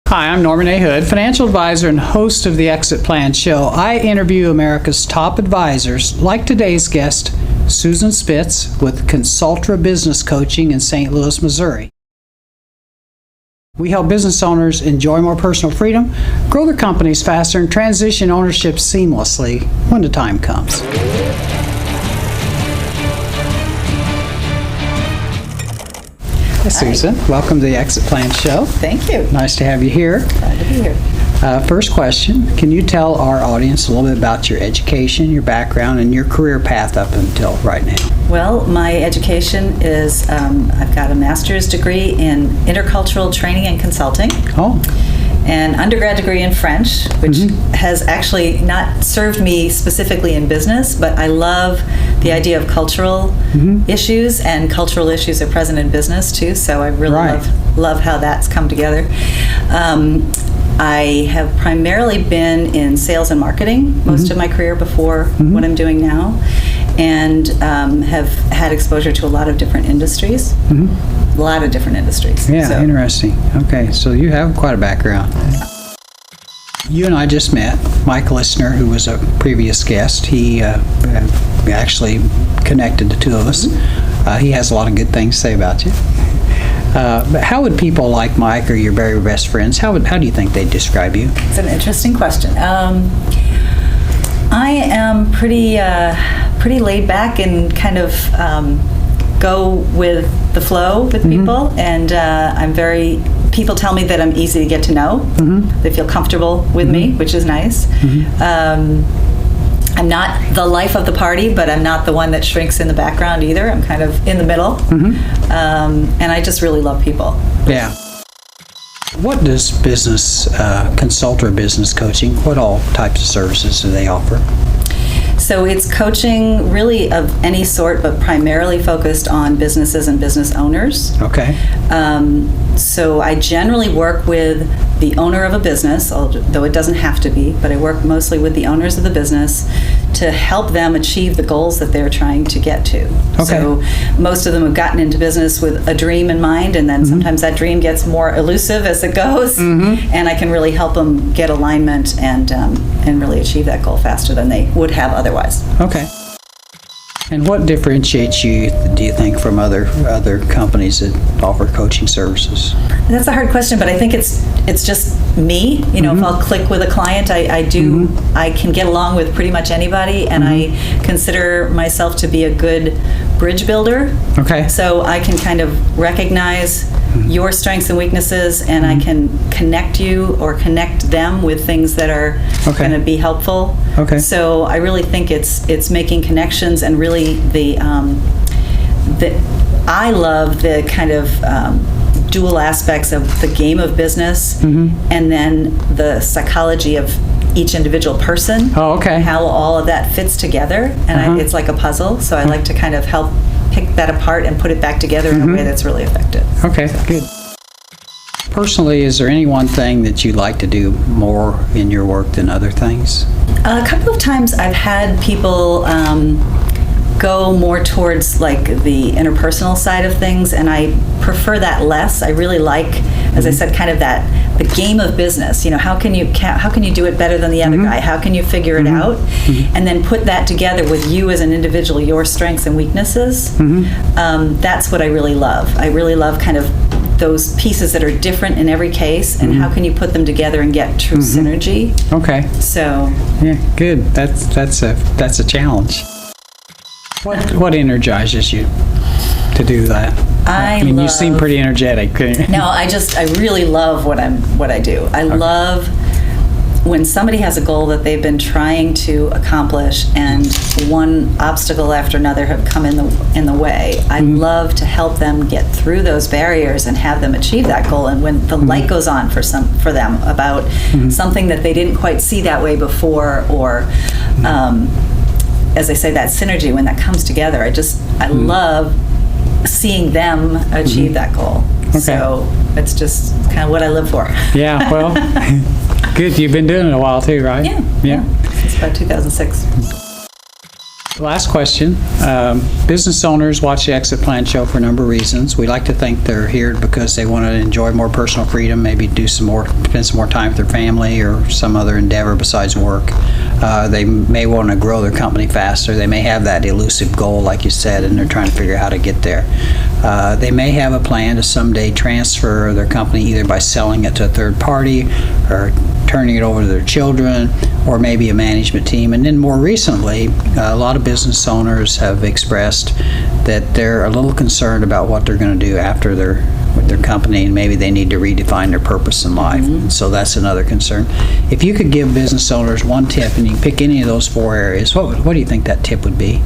Hi, I'm Norman A. Hood, financial advisor and host of the Exit Plan Show. I interview America's top advisors, like today's guest, Susan Spitz with Consultra Business Coaching in St. Louis, Missouri. We help business owners enjoy more personal freedom, grow their companies faster, and transition ownership seamlessly when the time comes. Hi, Susan. Welcome to the Exit Plan Show. Thank you. Nice to have you here. Glad to be here. First question, can you tell our audience a little bit about your education, your background, and your career path up until right now? Well, my education is, I've got a master's degree in intercultural training and consulting. Oh. An undergrad degree in French, which has actually not served me specifically in business, but I love the idea of cultural issues, and cultural issues are present in business too, so I really love how that's come together. I have primarily been in sales and marketing most of my career before what I'm doing now, and have had exposure to a lot of different industries. A lot of different industries. Yeah, so. Interesting. Okay, so you have quite a background. You and I just met. Mike Listener, who was a previous guest, he actually connected the two of us. He has a lot of good things to say about you. But how would people like Mike or your very best friends, how do you think they'd describe you? It's an interesting question. I am pretty laid back and kind of go with the flow with people, and people tell me that I'm easy to get to know. They feel comfortable with me, which is nice. I'm not the life of the party, but I'm not the one that shrinks in the background either. I'm kind of in the middle, and I just really love people. Yeah. What does Consultra Business Coaching, what all types of services do they offer? So it's coaching really of any sort, but primarily focused on businesses and business owners. Okay. So I generally work with the owner of a business, although it doesn't have to be, but I work mostly with the owners of the business to help them achieve the goals that they're trying to get to. Okay. So most of them have gotten into business with a dream in mind, and then sometimes that dream gets more elusive as it goes, and I can really help them get alignment and really achieve that goal faster than they would have otherwise. Okay. And what differentiates you, do you think, from other companies that offer coaching services? That's a hard question, but I think it's just me. You know, if I'll click with a client, I can get along with pretty much anybody, and I consider myself to be a good bridge builder. Okay. So I can kind of recognize your strengths and weaknesses, and I can connect you or connect them with things that are going to be helpful. Okay. So I really think it's making connections, and really I love the kind of dual aspects of the game of business, and then the psychology of each individual person. Oh, okay. How all of that fits together, and it's like a puzzle. So I like to kind of help pick that apart and put it back together in a way that's really effective. Okay, good. Personally, is there any one thing that you like to do more in your work than other things? A couple of times I've had people go more towards like the interpersonal side of things, and I prefer that less. I really like, as I said, kind of the game of business. You know, how can you do it better than the other guy? How can you figure it out? And then put that together with you as an individual, your strengths and weaknesses. That's what I really love. I really love kind of those pieces that are different in every case, and how can you put them together and get true synergy? Okay. So. Yeah, good. That's a challenge. What energizes you to do that? I mean, you seem pretty energetic. No, I really love what I do. I love when somebody has a goal that they've been trying to accomplish, and one obstacle after another have come in the way. I love to help them get through those barriers and have them achieve that goal. And when the light goes on for them about something that they didn't quite see that way before, or as I say, that synergy, when that comes together, I love seeing them achieve that goal. Okay. So it's just kind of what I live for. Yeah, well, good. You've been doing it a while too, right? Yeah. Since about 2006. Last question. Business owners watch the Exit Plan show for a number of reasons. We like to think they're here because they want to enjoy more personal freedom, maybe spend some more time with their family or some other endeavor besides work. They may want to grow their company faster. They may have that elusive goal, like you said, and they're trying to figure out how to get there. They may have a plan to someday transfer their company either by selling it to a third party or turning it over to their children, or maybe a management team. And then more recently, a lot of business owners have expressed that they're a little concerned about what they're going to do after with their company, and maybe they need to redefine their purpose in life. And so that's another concern. If you could give business owners one tip, and you can pick any of those 4 areas, what do you think that tip would be?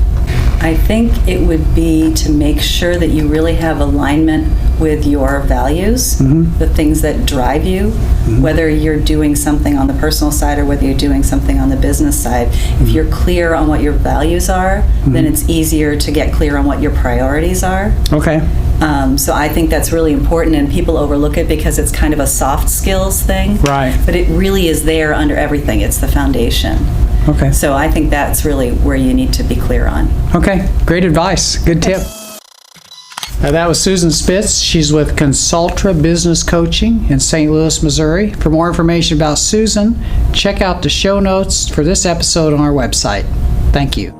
I think it would be to make sure that you really have alignment with your values, the things that drive you, whether you're doing something on the personal side or whether you're doing something on the business side. If you're clear on what your values are, then it's easier to get clear on what your priorities are. Okay. So I think that's really important, and people overlook it because it's kind of a soft skills thing. Right. But it really is there under everything. It's the foundation. Okay. So I think that's really where you need to be clear on. Okay. Great advice. Good tip. That was Susan Spitz. She's with Consultra Business Coaching in St. Louis, Missouri. For more information about Susan, check out the show notes for this episode on our website. Thank you.